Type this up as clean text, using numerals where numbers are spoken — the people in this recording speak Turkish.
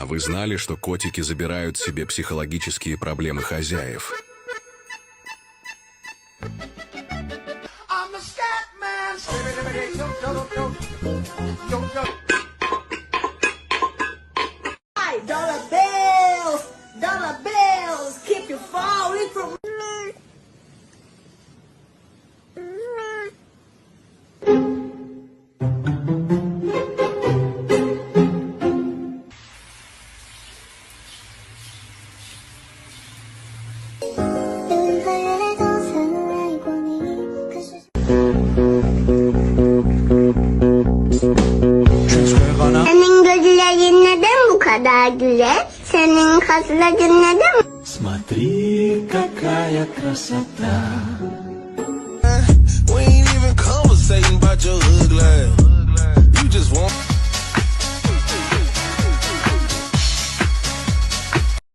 А вы знали, что котики забирают себе психологические проблемы хозяев? Dollar bills, keep you falling from me. Senin gözlerin neden bu kadar güzel? Senin kasların neden? Смотри, какая красота. We ain't even conversating about your hood life. You just want